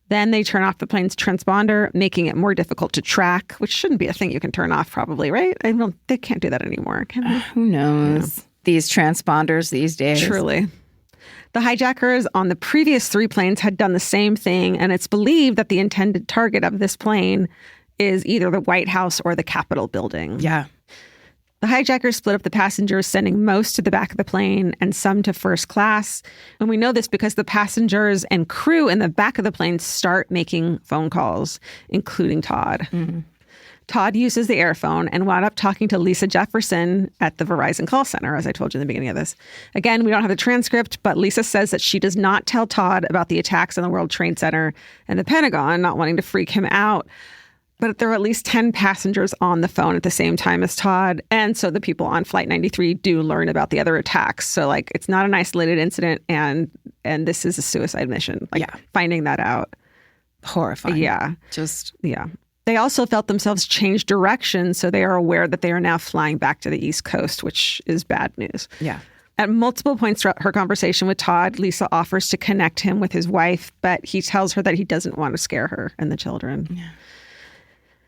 Then they turn off the plane's transponder, making it more difficult to track, which shouldn't be a thing you can turn off probably, right? They can't do that anymore, can they? Who knows? Yeah. These transponders these days. Truly. The hijackers on the previous 3 planes had done the same thing, and it's believed that the intended target of this plane is either the White House or the Capitol building. Yeah. The hijackers split up the passengers, sending most to the back of the plane and some to first class. And we know this because the passengers and crew in the back of the plane start making phone calls, including Todd. Todd uses the airphone and wound up talking to Lisa Jefferson at the Verizon call center, as I told you in the beginning of this. Again, we don't have the transcript, but Lisa says that she does not tell Todd about the attacks on the World Trade Center and the Pentagon, not wanting to freak him out. But there are at least 10 passengers on the phone at the same time as Todd. And so the people on Flight 93 do learn about the other attacks. So like, it's not an isolated incident, and this is a suicide mission. Like, finding that out. Horrifying. Yeah. Yeah. They also felt themselves change direction. So they are aware that they are now flying back to the East Coast, which is bad news. Yeah. At multiple points throughout her conversation with Todd, Lisa offers to connect him with his wife, but he tells her that he doesn't want to scare her and the children. Yeah.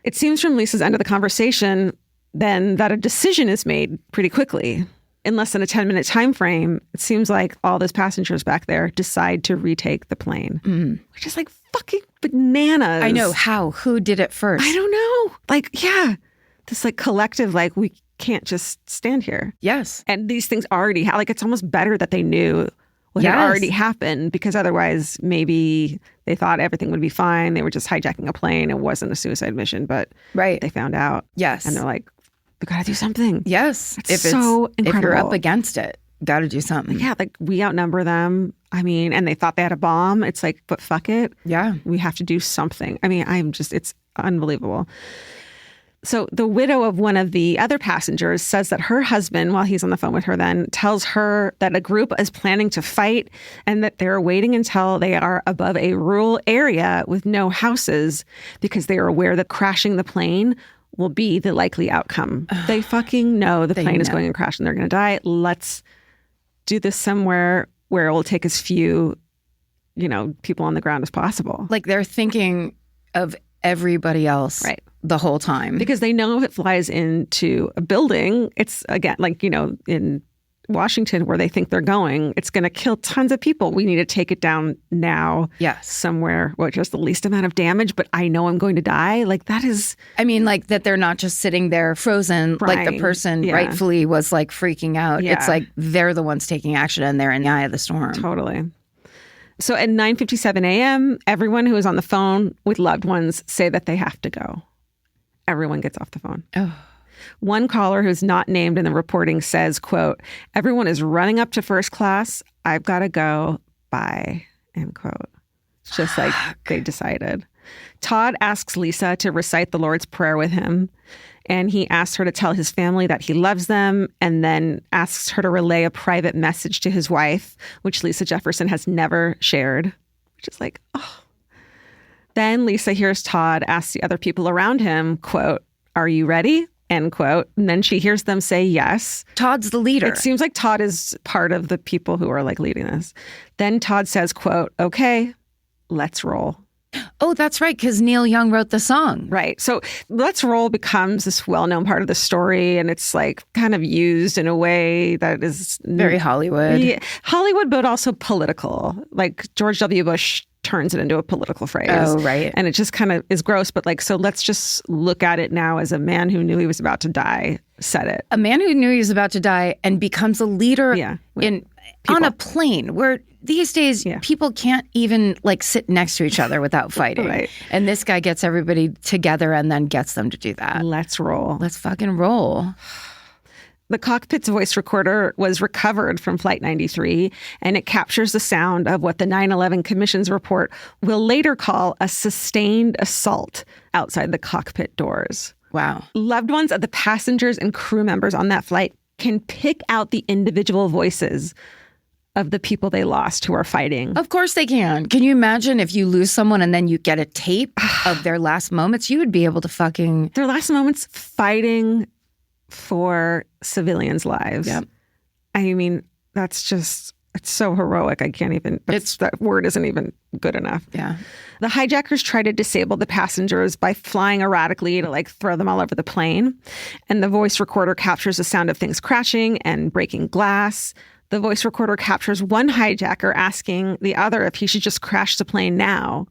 It seems from Lisa's end of the conversation then that a decision is made pretty quickly. In less than a 10-minute time frame, it seems like all those passengers back there decide to retake the plane, which is like fucking bananas. I know. How? Who did it first? I don't know. Like, yeah, this like collective, like, we can't just stand here. Yes. And these things already, like, it's almost better that they knew what had already happened, because otherwise maybe they thought everything would be fine. They were just hijacking a plane. It wasn't a suicide mission, but they found out. Yes. And they're like, we got to do something. Yes. It's so incredible. If you're up against it, got to do something. Yeah. Like, we outnumber them. I mean, and they thought they had a bomb. It's like, but fuck it. Yeah. We have to do something. I mean, it's unbelievable. So the widow of one of the other passengers says that her husband, while he's on the phone with her then, tells her that a group is planning to fight and that they're waiting until they are above a rural area with no houses because they are aware that crashing the plane will be the likely outcome. They fucking know the plane is going to crash and they're going to die. Let's do this somewhere where it will take as few, people on the ground as possible. Like, they're thinking of everybody else the whole time. Because they know if it flies into a building, it's, again, like, in Washington where they think they're going, it's going to kill tons of people. We need to take it down now. Yes. Somewhere where just the least amount of damage, but I know I'm going to die. Like, that is... I mean, like, that they're not just sitting there frozen, like the person rightfully was like freaking out. Yeah. It's like they're the ones taking action and they're in the eye of the storm. Totally. So at 9:57 a.m., everyone who is on the phone with loved ones say that they have to go. Everyone gets off the phone. Oh. One caller who's not named in the reporting says, quote, "Everyone is running up to first class. I've got to go. Bye," end quote. It's just like they decided. Todd asks Lisa to recite the Lord's Prayer with him. And he asks her to tell his family that he loves them, and then asks her to relay a private message to his wife, which Lisa Jefferson has never shared, which is like, oh. Then Lisa hears Todd ask the other people around him, quote, "Are you ready?" End quote. And then she hears them say yes. Todd's the leader. It seems like Todd is part of the people who are like leading this. Then Todd says, quote, "Okay, let's roll." Oh, that's right, because Neil Young wrote the song. Right. So Let's Roll becomes this well-known part of the story, and it's like kind of used in a way that is... very Hollywood. Yeah, Hollywood, but also political. Like George W. Bush turns it into a political phrase. Oh, right. And it just kind of is gross, but like, so let's just look at it now as a man who knew he was about to die said it. A man who knew he was about to die and becomes a leader on a plane where these days people can't even like sit next to each other without fighting. Right. And this guy gets everybody together and then gets them to do that. Let's roll. Let's fucking roll. The cockpit's voice recorder was recovered from Flight 93, and it captures the sound of what the 9/11 Commission's report will later call a sustained assault outside the cockpit doors. Wow. Loved ones of the passengers and crew members on that flight can pick out the individual voices of the people they lost who are fighting. Of course they can. Can you imagine if you lose someone and then you get a tape of their last moments? You would be able to fucking... Their last moments fighting for civilians' lives. Yep. I mean, that's just, it's so heroic. I can't even, that word isn't even good enough. Yeah. The hijackers try to disable the passengers by flying erratically to like throw them all over the plane. And the voice recorder captures the sound of things crashing and breaking glass. The voice recorder captures one hijacker asking the other if he should just crash the plane now.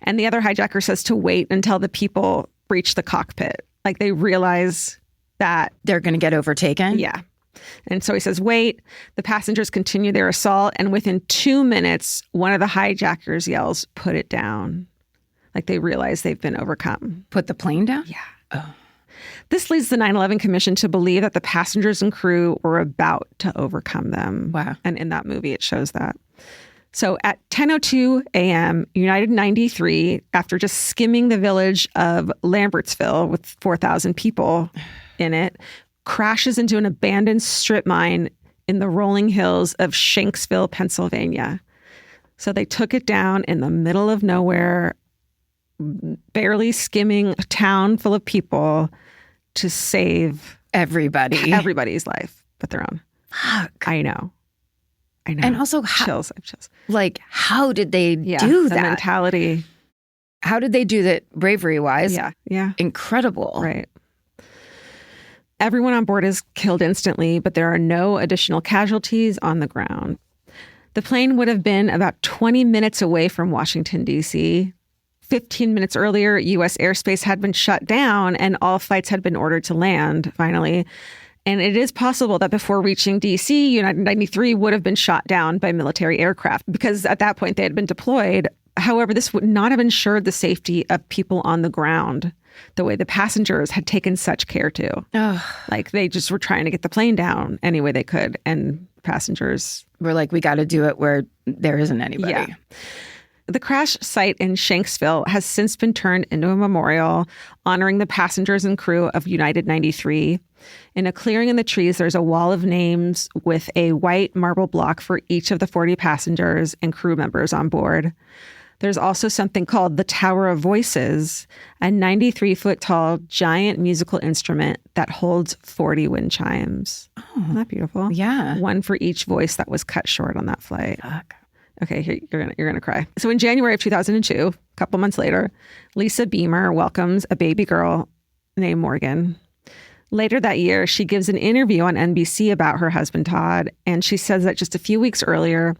And the other hijacker says to wait until the people reach the cockpit. Like they realize that they're going to get overtaken. Yeah. And so he says, wait. The passengers continue their assault. And within 2 minutes, one of the hijackers yells, put it down. Like they realize they've been overcome. Put the plane down? Yeah. Oh. This leads the 9/11 Commission to believe that the passengers and crew were about to overcome them. Wow. And in that movie, it shows that. So at 10:02 a.m., United 93, after just skimming the village of Lambertsville with 4,000 people in it, crashes into an abandoned strip mine in the rolling hills of Shanksville, Pennsylvania. So they took it down in the middle of nowhere, barely skimming a town full of people to save everybody's life but their own. Fuck. I know. And also, chills. I have chills. Like, how did they do the that? Mentality. How did they do that bravery-wise? Yeah. Incredible. Right. Everyone on board is killed instantly, but there are no additional casualties on the ground. The plane would have been about 20 minutes away from Washington, D.C. 15 minutes earlier, U.S. airspace had been shut down and all flights had been ordered to land, finally. And it is possible that before reaching D.C., United 93 would have been shot down by military aircraft because at that point they had been deployed. However, this would not have ensured the safety of people on the ground the way the passengers had taken such care to. Oh. Like they just were trying to get the plane down any way they could. And passengers were like, we got to do it where there isn't anybody. Yeah. The crash site in Shanksville has since been turned into a memorial honoring the passengers and crew of United 93. In a clearing in the trees, there's a wall of names with a white marble block for each of the 40 passengers and crew members on board. There's also something called the Tower of Voices, a 93-foot-tall giant musical instrument that holds 40 wind chimes. Oh, isn't that beautiful? Yeah. One for each voice that was cut short on that flight. Fuck. Okay, here, you're gonna cry. So in January of 2002, a couple months later, Lisa Beamer welcomes a baby girl named Morgan. Later that year, she gives an interview on NBC about her husband, Todd, and she says that just a few weeks earlier,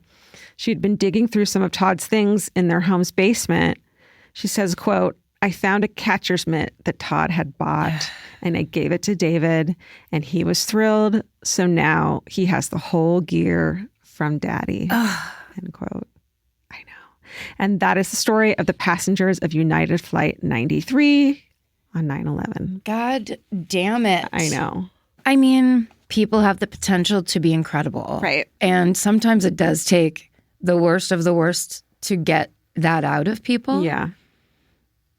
she'd been digging through some of Todd's things in their home's basement. She says, quote, I found a catcher's mitt that Todd had bought and I gave it to David and he was thrilled. So now he has the whole gear from Daddy. End quote. I know. And that is the story of the passengers of United Flight 93 on 9/11. God damn it. I know. I mean, people have the potential to be incredible. Right. And sometimes it does take the worst of the worst to get that out of people. Yeah.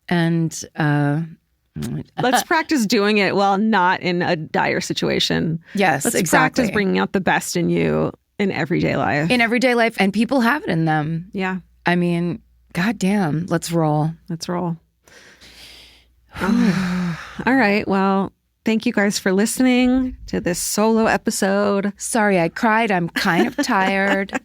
And let's practice doing it while not in a dire situation. Yes, let's exactly. practice bringing out the best in you in everyday life. In everyday life. And people have it in them. Yeah. I mean, goddamn, let's roll. Let's roll. All right. Well, thank you guys for listening to this solo episode. Sorry, I cried. I'm kind of tired.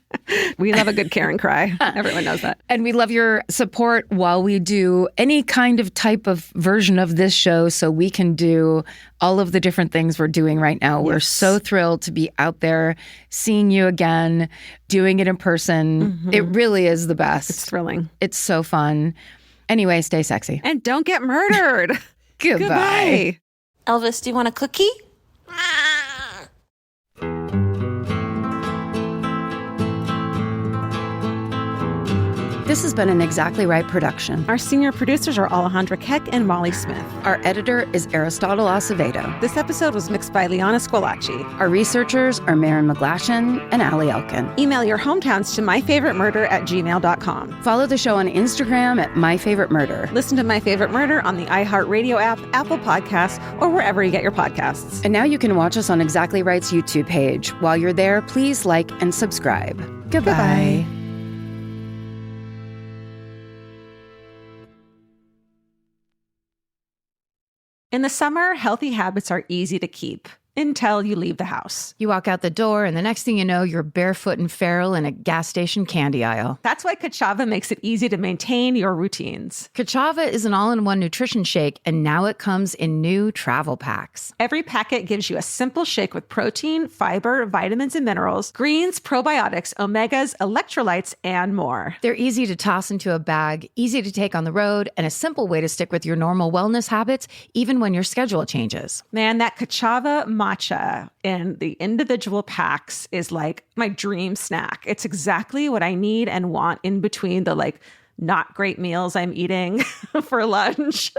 We love a good Karen cry. Everyone knows that. And we love your support while we do any kind of type of version of this show so we can do all of the different things we're doing right now. Yes. We're so thrilled to be out there, seeing you again, doing it in person. Mm-hmm. It really is the best. It's thrilling. It's so fun. Anyway, stay sexy. And don't get murdered. Goodbye. Elvis, do you want a cookie? This has been an Exactly Right production. Our senior producers are Alejandra Keck and Molly Smith. Our editor is Aristotle Acevedo. This episode was mixed by Liana Squilacci. Our researchers are Maren McGlashan and Ali Elkin. Email your hometowns to myfavoritemurder@gmail.com. Follow the show on Instagram at myfavoritemurder. Listen to My Favorite Murder on the iHeartRadio app, Apple Podcasts, or wherever you get your podcasts. And now you can watch us on Exactly Right's YouTube page. While you're there, please like and subscribe. Goodbye. In the summer, healthy habits are easy to keep until you leave the house. You walk out the door, and the next thing you know, you're barefoot and feral in a gas station candy aisle. That's why Kachava makes it easy to maintain your routines. Kachava is an all-in-one nutrition shake, and now it comes in new travel packs. Every packet gives you a simple shake with protein, fiber, vitamins and minerals, greens, probiotics, omegas, electrolytes, and more. They're easy to toss into a bag, easy to take on the road, and a simple way to stick with your normal wellness habits, even when your schedule changes. Man, that Kachava matcha in the individual packs is like my dream snack. It's exactly what I need and want in between the not great meals I'm eating for lunch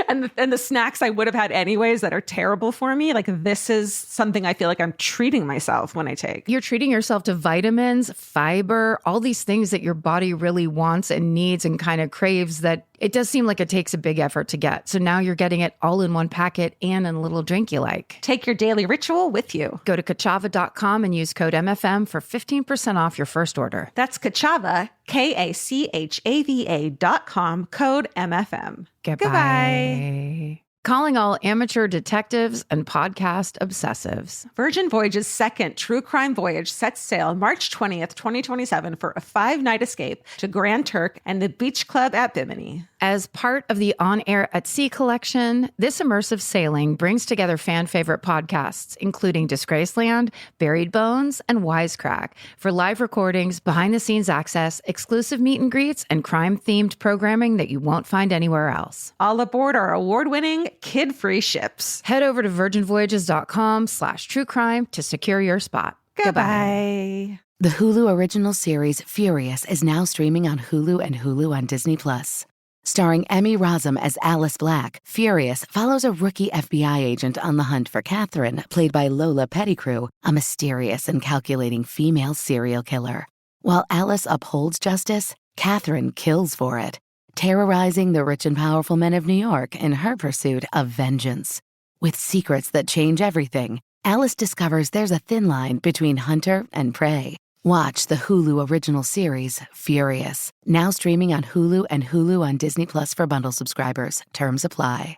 and the snacks I would have had anyways that are terrible for me. Like, this is something I feel like I'm treating myself when I take. You're treating yourself to vitamins, fiber, all these things that your body really wants and needs and kind of craves that it does seem like it takes a big effort to get. So now you're getting it all in one packet and in a little drink you like. Take your daily ritual with you. Go to Kachava.com and use code MFM for 15% off your first order. That's Kachava, KACHAVA.com, code MFM. Goodbye. Calling all amateur detectives and podcast obsessives. Virgin Voyage's second true crime voyage sets sail March 20th, 2027 for a 5-night escape to Grand Turk and the Beach Club at Bimini. As part of the On Air at Sea collection, this immersive sailing brings together fan favorite podcasts, including Disgraceland, Buried Bones, and Wisecrack, for live recordings, behind-the-scenes access, exclusive meet and greets, and crime-themed programming that you won't find anywhere else. All aboard our award-winning, kid-free ships. Head over to virginvoyages.com/truecrime to secure your spot. Goodbye. The Hulu original series Furious is now streaming on Hulu and Hulu on Disney+. Starring Emmy Rossum as Alice Black, Furious follows a rookie FBI agent on the hunt for Catherine, played by Lola Pettigrew, a mysterious and calculating female serial killer. While Alice upholds justice, Catherine kills for it, terrorizing the rich and powerful men of New York in her pursuit of vengeance. With secrets that change everything, Alice discovers there's a thin line between hunter and prey. Watch the Hulu original series, Furious, now streaming on Hulu and Hulu on Disney Plus for bundle subscribers. Terms apply.